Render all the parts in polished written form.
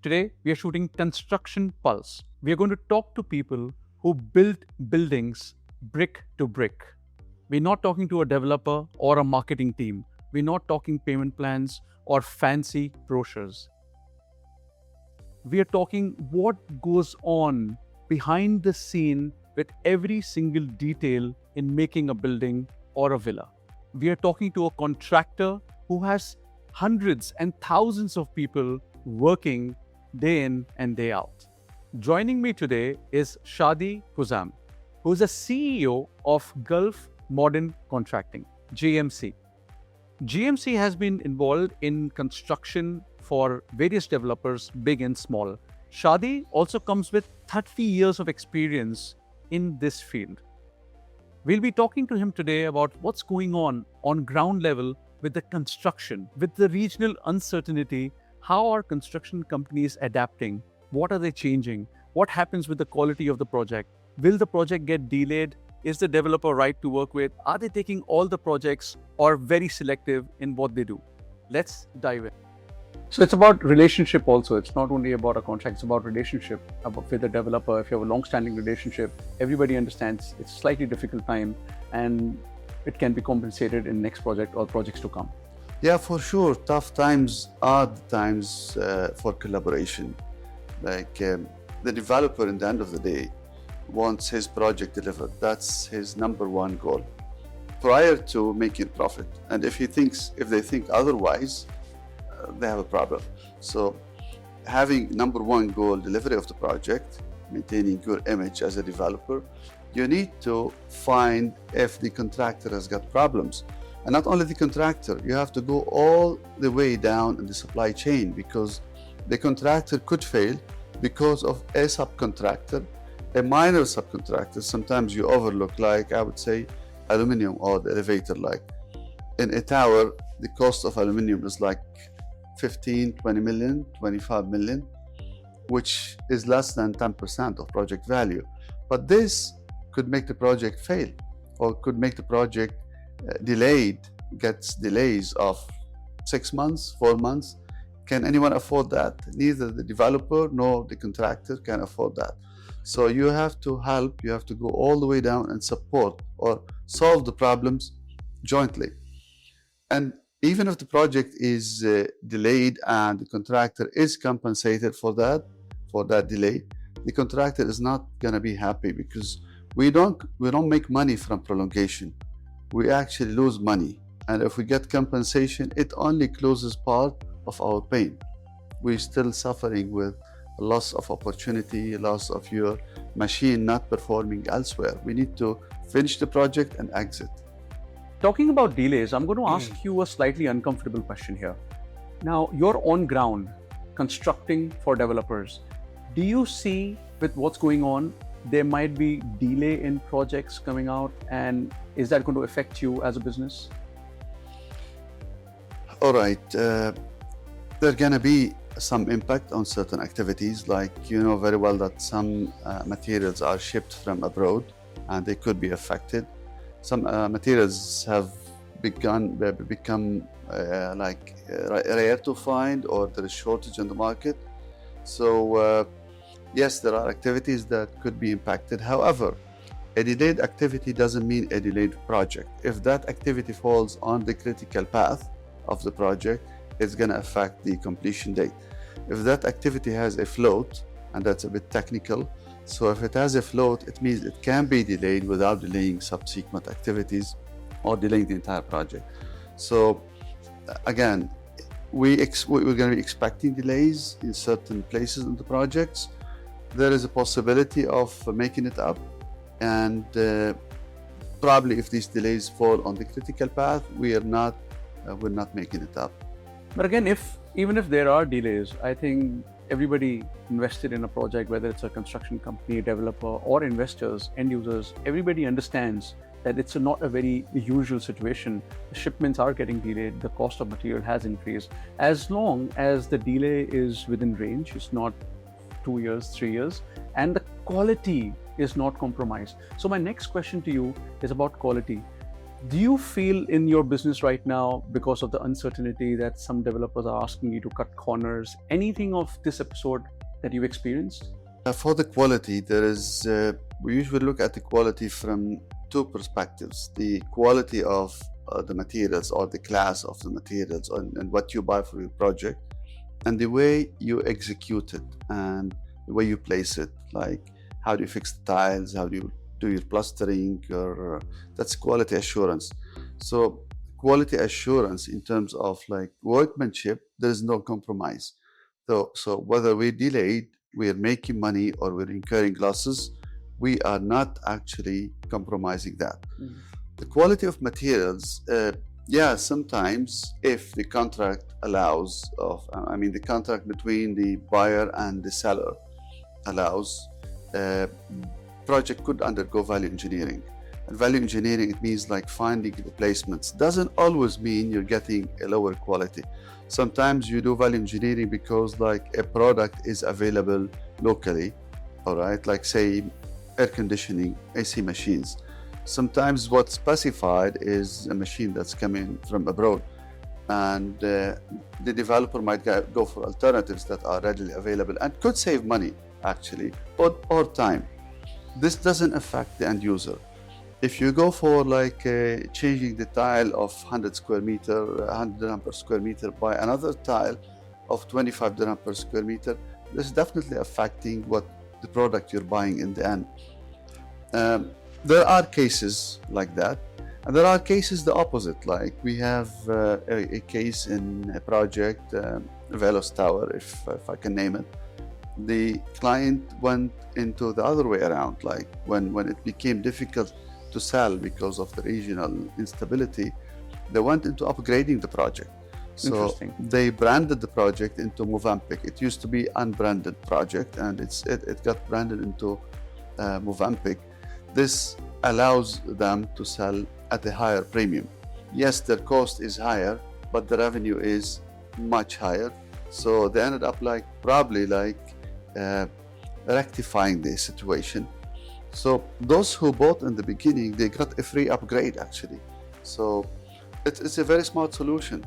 Today, we are shooting Construction Pulse. We are going to talk to people who build buildings brick to brick. We're not talking to a developer or a marketing team. We're not talking payment plans or fancy brochures. We are talking what goes on behind the scene with every single detail in making a building or a villa. We are talking to a contractor who has hundreds and thousands of people working day in and day out. Joining me today is Shadi Kuzam, who is the CEO of Gulf Modern Contracting, GMC. GMC has been involved in construction for various developers, big and small. Shadi also comes with 30 years of experience in this field. We'll be talking to him today about what's going on ground level with the construction, with the regional uncertainty. How are construction companies adapting? What are they changing? What happens with the quality of the project? Will the project get delayed? Is the developer right to work with? Are they taking all the projects or very selective in what they do? Let's dive in. So it's about relationship also. It's not only about a contract, it's about relationship with the developer. If you have a long-standing relationship, everybody understands it's a slightly difficult time and it can be compensated in next project or projects to come. Yeah, for sure. Tough times are the times for collaboration. The developer, in the end of the day, wants his project delivered. That's his number one goal prior to making profit. And if they think otherwise, they have a problem. So having number one goal, delivery of the project, maintaining your image as a developer, you need to find if the contractor has got problems. And not only the contractor, you have to go all the way down in the supply chain, because the contractor could fail because of a subcontractor, a minor subcontractor. Sometimes you overlook, like I would say, aluminum or the elevator. Like in a tower, the cost of aluminum is like 15, 20 million, 25 million, which is less than 10% of project value. But this could make the project fail, or could make the project delayed, gets delays of 6 months, 4 months. Can anyone afford that? Neither the developer nor the contractor can afford that. So you have to help, you have to go all the way down and support or solve the problems jointly. And even if the project is delayed and the contractor is compensated for that delay, the contractor is not going to be happy, because we don't make money from prolongation. We actually lose money. And if we get compensation, it only closes part of our pain. We're still suffering with loss of opportunity, loss of your machine not performing elsewhere. We need to finish the project and exit. Talking about delays, I'm going to ask you a slightly uncomfortable question here. Now, you're on ground constructing for developers. Do you see, with what's going on, there might be delay in projects coming out, and is that going to affect you as a business? All right. There's going to be some impact on certain activities. Like, you know very well that some materials are shipped from abroad and they could be affected. Some materials have become rare to find, or there is shortage in the market. So yes, there are activities that could be impacted. However, a delayed activity doesn't mean a delayed project. If that activity falls on the critical path of the project, it's going to affect the completion date. If that activity has a float, and that's a bit technical, so if it has a float, it means it can be delayed without delaying subsequent activities or delaying the entire project. So again, we're going to be expecting delays in certain places in the projects. There is a possibility of making it up, and probably if these delays fall on the critical path, we're not making it up. But again, even if there are delays, I think everybody invested in a project, whether it's a construction company, developer, or investors, end users, everybody understands that it's not a very usual situation. The shipments are getting delayed, the cost of material has increased. As long as the delay is within range, it's not 2 years, 3 years, and the quality is not compromised. So my next question to you is about quality. Do you feel in your business right now, because of the uncertainty, that some developers are asking you to cut corners? Anything of this episode that you've experienced? For the quality, we usually look at the quality from two perspectives: the quality of the materials or the class of the materials and what you buy for your project, and the way you execute it and the way you place it. Like, how do you fix the tiles? How do you do your plastering? Or that's quality assurance. So quality assurance in terms of like workmanship, there is no compromise. So whether we delayed, we are making money, or we're incurring losses, we are not actually compromising that. Mhm. The quality of materials, yeah, sometimes if the contract allows the contract between the buyer and the seller allows, project could undergo value engineering. And value engineering, it means like finding replacements. Doesn't always mean you're getting a lower quality. Sometimes you do value engineering because like a product is available locally, all right? Like say air conditioning, AC machines. Sometimes what's specified is a machine that's coming from abroad, and the developer might go for alternatives that are readily available and could save money actually, or time. This doesn't affect the end user. If you go for like changing the tile of 100 square meter, 100 dirham per square meter by another tile of 25 dirham per square meter, this is definitely affecting what the product you're buying in the end. There are cases like that, and there are cases the opposite. Like we have a case in a project, Velos Tower, if I can name it. The client went into the other way around. Like when it became difficult to sell because of the regional instability, they went into upgrading the project. So they branded the project into Mozambique. It used to be unbranded project, and it got branded into Mozambique. This allows them to sell at a higher premium. Yes, their cost is higher, but the revenue is much higher. So they ended up probably rectifying the situation. So those who bought in the beginning, they got a free upgrade actually. So it's a very smart solution.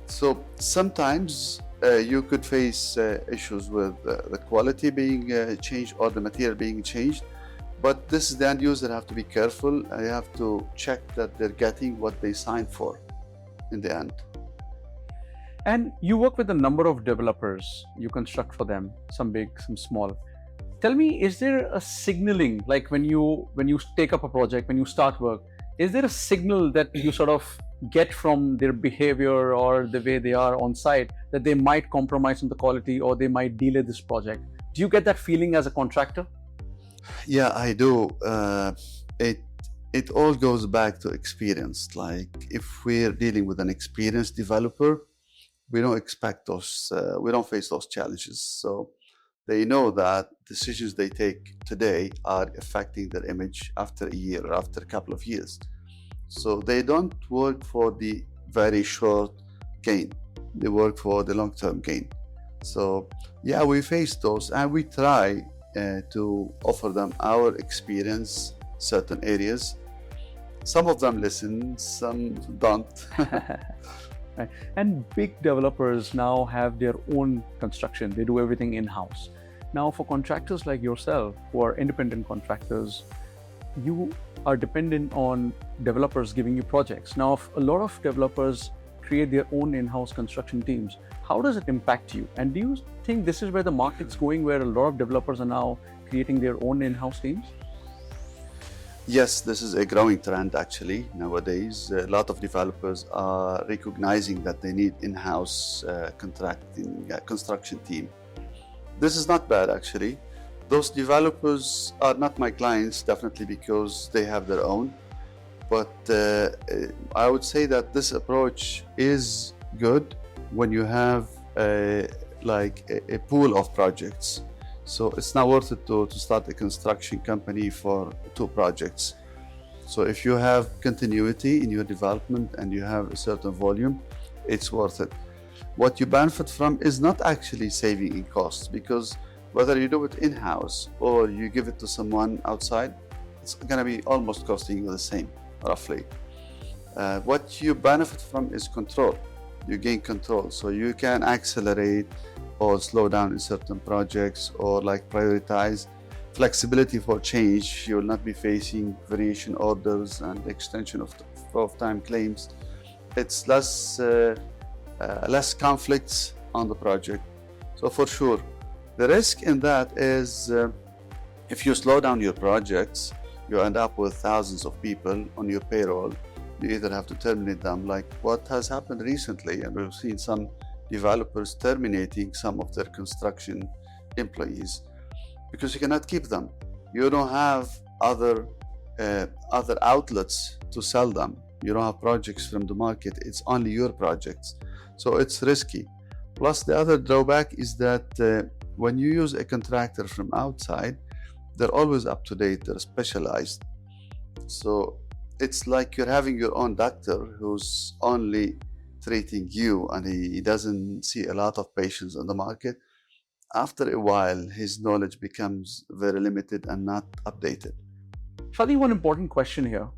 So sometimes you could face issues with the quality being changed or the material being changed, but this is the end user have to be careful. You have to check that they're getting what they signed for in the end. And you work with a number of developers. You construct for them, some big, some small. Tell me, is there a signaling, like when you take up a project, when you start work, is there a signal that you sort of get from their behavior or the way they are on site that they might compromise on the quality or they might delay this project? Do you get that feeling as a contractor? Yeah, I do. It all goes back to experience. Like if we're dealing with an experienced developer, we don't expect those, we don't face those challenges. So they know that decisions they take today are affecting their image after a year or after a couple of years. So they don't work for the very short gain. They work for the long-term gain. So yeah, we face those, and we try to offer them our experience, certain areas. Some of them listen, some don't. Right. And big developers now have their own construction. They do everything in-house. Now, for contractors like yourself, who are independent contractors, you are dependent on developers giving you projects. Now, if a lot of developers create their own in-house construction teams, how does it impact you? And do you think this is where the market's going, where a lot of developers are now creating their own in-house teams? Yes, this is a growing trend actually nowadays. A lot of developers are recognizing that they need in-house construction team. This is not bad actually. Those developers are not my clients, definitely, because they have their own. But I would say that this approach is good when you have a pool of projects. So it's not worth it to start a construction company for 2 projects. So if you have continuity in your development and you have a certain volume, it's worth it. What you benefit from is not actually saving in costs, because whether you do it in-house or you give it to someone outside, it's going to be almost costing you the same. roughly. What you benefit from is control. You gain control, so you can accelerate or slow down in certain projects, or like prioritize. Flexibility for change. You will not be facing variation orders and extension of time claims. It's less conflicts on the project. So for sure, the risk in that is if you slow down your projects, you end up with thousands of people on your payroll. You either have to terminate them, like what has happened recently, and we've seen some developers terminating some of their construction employees because you cannot keep them. You don't have other outlets to sell them. You don't have projects from the market. It's only your projects. So it's risky. Plus, the other drawback is that when you use a contractor from outside, they're always up to date, they're specialized. So it's like you're having your own doctor who's only treating you, and he doesn't see a lot of patients on the market. After a while, his knowledge becomes very limited and not updated. Shadi, one important question here.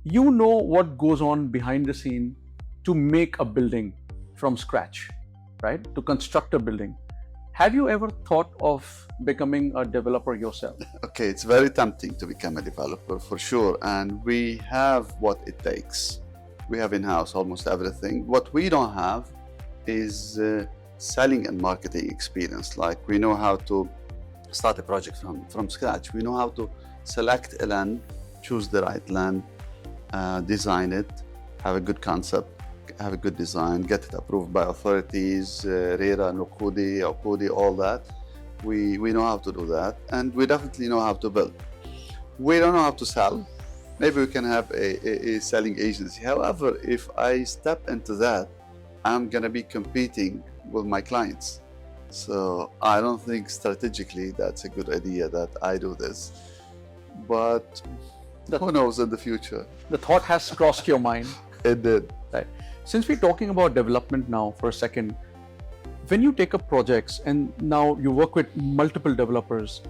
You know what goes on behind the scene to make a building from scratch, right? To construct a building. Have you ever thought of becoming a developer yourself? Okay, it's very tempting to become a developer for sure, and we have what it takes. We have in-house almost everything. What we don't have is selling and marketing experience. Like, we know how to start a project from scratch. We know how to select a land, choose the right land, design it, have a good concept, have a good design, get it approved by authorities, RERA, NOCUDI, OCUDI, all that. We know how to do that, and we definitely know how to build. We don't know how to sell. Maybe we can have a selling agency. However, if I step into that, I'm going to be competing with my clients. So I don't think strategically that's a good idea that I do this. But who knows in the future? The thought has crossed your mind. It did. Right. Since we're talking about development now for a second, when you take up projects and now you work with multiple developers,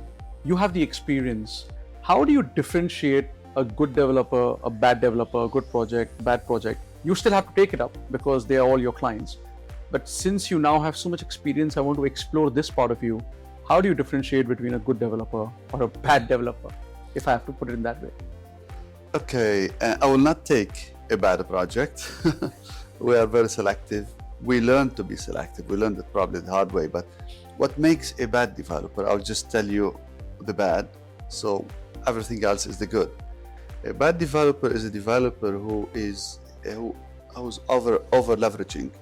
you have the experience. How do you differentiate a good developer, a bad developer, a good project, bad project? You still have to take it up because they are all your clients. But since you now have so much experience, I want to explore this part of you. How do you differentiate between a good developer or a bad developer, if I have to put it in that way? Okay, I will not take a bad project. We are very selective. We learn to be selective. We learned it probably the hard way. But what makes a bad developer? I'll just tell you the bad, so everything else is the good. A bad developer is a developer who's over leveraging.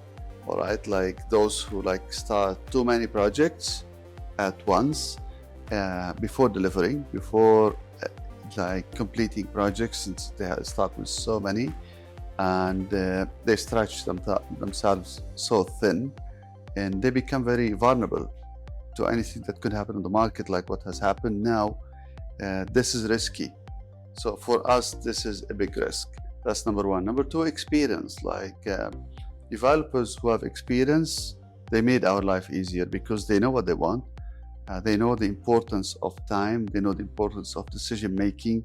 All right, like those who like start too many projects at once before delivering, before like completing projects, since they start with so many, and they stretch themselves so thin, and they become very vulnerable to anything that could happen in the market, like what has happened now. This is risky. So for us, this is a big risk. That's number one. Number two, experience. Like developers who have experience, they made our life easier because they know what they want. They know the importance of time. They know the importance of decision making,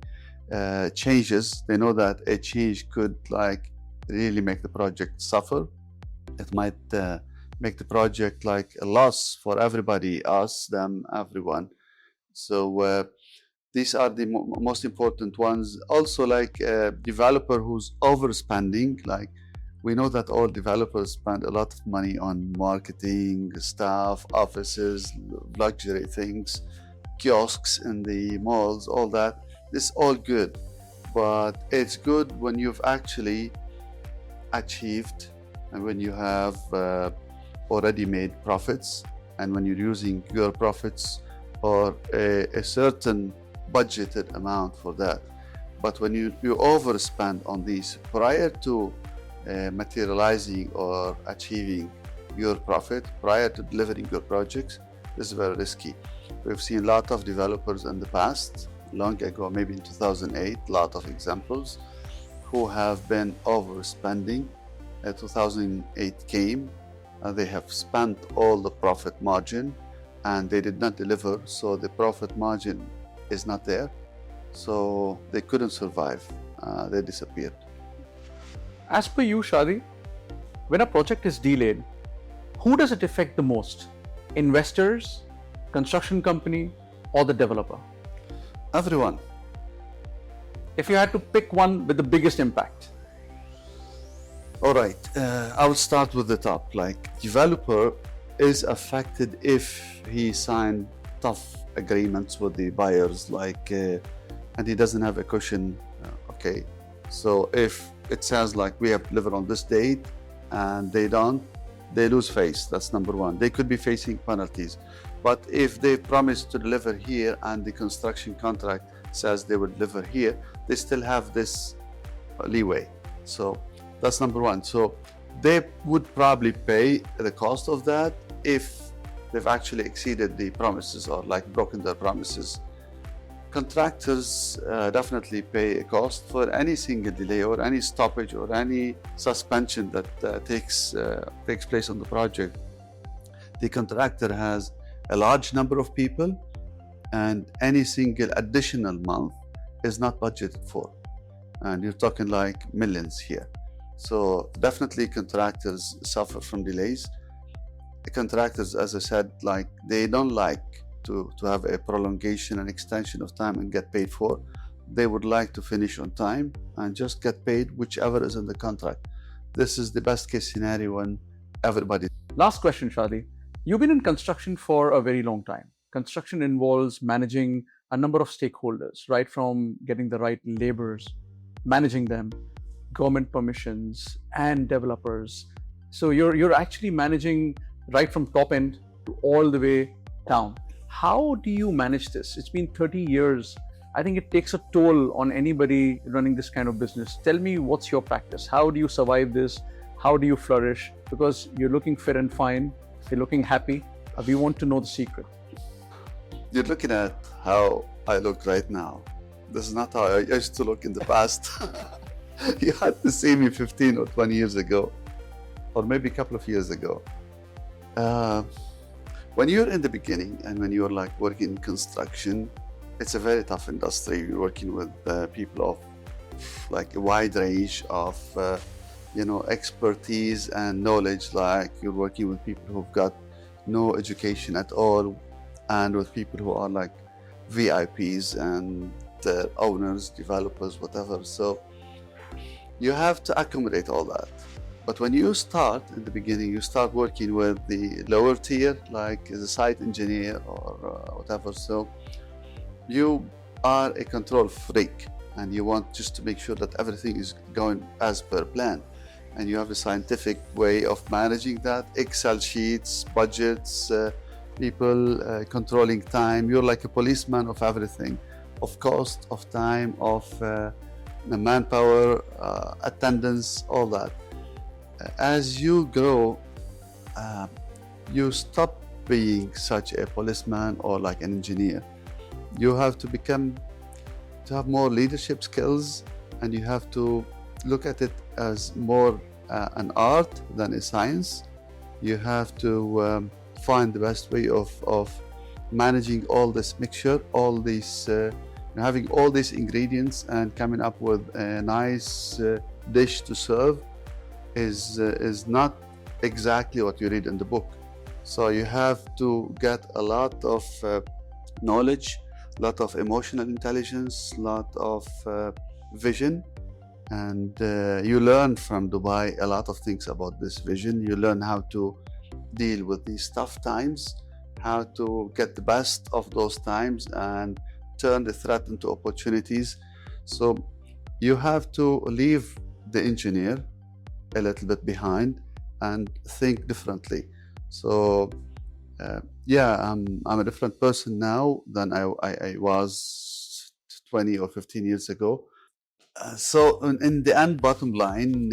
changes. They know that a change could like really make the project suffer. It might make the project like a loss for everybody, us, them, everyone. So these are the most important ones. Also, like a developer who's overspending. Like, we know that all developers spend a lot of money on marketing, staff, offices, luxury things, kiosks in the malls, all that. This is all good, but it's good when you've actually achieved and when you have already made profits, and when you're using your profits or a certain budgeted amount for that. But when you overspend on these prior to materializing or achieving your profit, prior to delivering your projects, this is very risky. We've seen a lot of developers in the past, long ago, maybe in 2008, a lot of examples, who have been overspending. 2008 came, they have spent all the profit margin and they did not deliver, so the profit margin is not there, so they couldn't survive. they disappeared. As per you, Shadi, when a project is delayed, who does it affect the most? Investors, construction company, or the developer? Everyone. If you had to pick one with the biggest impact. All right, I will start with the top. Like, developer is affected if he signed tough agreements with the buyers, and he doesn't have a cushion. Okay, so if it says like we have delivered on this date and they don't, they lose face. That's number one. They could be facing penalties. But if they promise to deliver here and the construction contract says they will deliver here, they still have this leeway. So that's number one. So they would probably pay the cost of that if they've actually exceeded the promises or like broken their promises. Contractors definitely pay a cost for any single delay or any stoppage or any suspension that takes place on the project. The contractor has a large number of people, and any single additional month is not budgeted for. And you're talking like millions here. So definitely contractors suffer from delays. The contractors, as I said, like they don't like to have a prolongation and extension of time and get paid for. They would like to finish on time and just get paid whichever is in the contract. This is the best case scenario when everybody. Last question, Shadi. You've been in construction for a very long time. Construction involves managing a number of stakeholders, right from getting the right laborers, managing them, government permissions, and developers. So you're actually managing right from top end to all the way down. How do you manage this? It's been 30 years. I think it takes a toll on anybody running this kind of business. Tell me, what's your practice? How do you survive this? How do you flourish? Because you're looking fit and fine, you're looking happy. We want to know the secret. You're looking at how I look right now. This is not how I used to look in the past. You had to see me 15 or 20 years ago, or maybe a couple of years ago. When you're in the beginning and when you're like working in construction, it's a very tough industry. You're working with people of like a wide range of expertise and knowledge. Like you're working with people who've got no education at all, and with people who are like VIPs and owners, developers, whatever. So you have to accommodate all that. But when you start in the beginning, you start working with the lower tier, like as a site engineer or whatever. So you are a control freak and you want just to make sure that everything is going as per plan. And you have a scientific way of managing that, Excel sheets, budgets, people controlling time. You're like a policeman of everything, of cost, of time, of manpower, attendance, all that. As you grow, you stop being such a policeman or like an engineer. You have to have more leadership skills, and you have to look at it as more an art than a science. You have to find the best way of managing all this mixture, all these, having all these ingredients and coming up with a nice dish to serve is not exactly what you read in the book. So you have to get a lot of knowledge, a lot of emotional intelligence, a lot of vision, and you learn from Dubai a lot of things about this vision. You learn how to deal with these tough times, how to get the best of those times and turn the threat into opportunities. So you have to leave the engineer a little bit behind and think differently. So I'm a different person now than I was 20 or 15 years ago. So in the end, bottom line,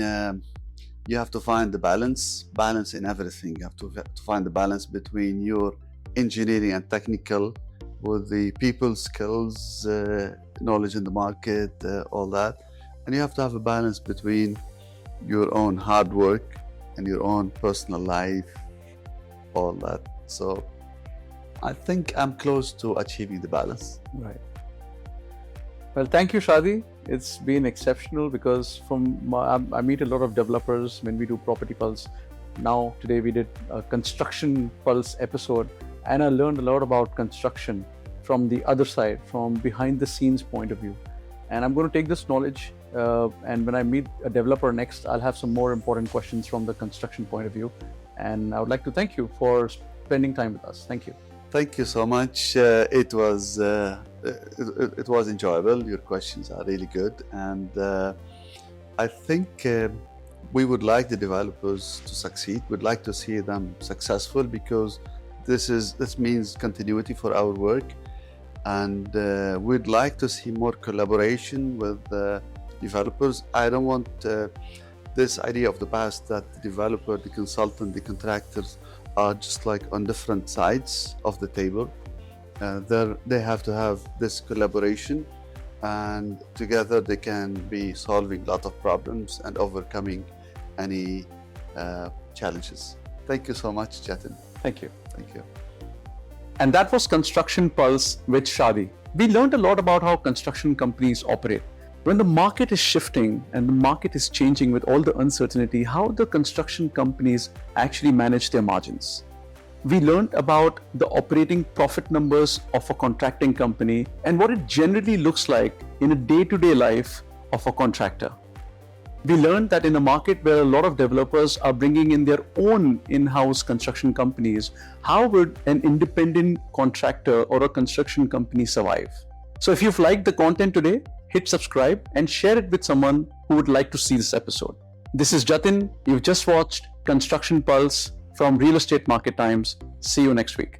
you have to find the balance in everything. You have to find the balance between your engineering and technical with the people skills, knowledge in the market, all that. And you have to have a balance between your own hard work and your own personal life, all that. So I think I'm close to achieving the balance. Right. Well, thank you, Shadi. It's been exceptional because I meet a lot of developers when we do Property Pulse. Now, today we did a Construction Pulse episode, and I learned a lot about construction from the other side, from behind the scenes point of view. And I'm going to take this knowledge, and when I meet a developer next, I'll have some more important questions from the construction point of view. And I would like to thank you for spending time with us. Thank you. Thank you so much. It was enjoyable. Your questions are really good, and I think we would like the developers to succeed. We'd like to see them successful because this means continuity for our work, and we'd like to see more collaboration with developers. I don't want this idea of the past that the developer, the consultant, the contractors are just like on different sides of the table. They have to have this collaboration, and together they can be solving a lot of problems and overcoming any challenges. Thank you so much, Jatin. Thank you. Thank you. And that was Construction Pulse with Shadi. We learned a lot about how construction companies operate. When the market is shifting and the market is changing with all the uncertainty, how the construction companies actually manage their margins. We learned about the operating profit numbers of a contracting company and what it generally looks like in a day-to-day life of a contractor. We learned that in a market where a lot of developers are bringing in their own in-house construction companies, how would an independent contractor or a construction company survive? So if you've liked the content today, hit subscribe and share it with someone who would like to see this episode. This is Jatin. You've just watched Construction Pulse from Real Estate Market Times. See you next week.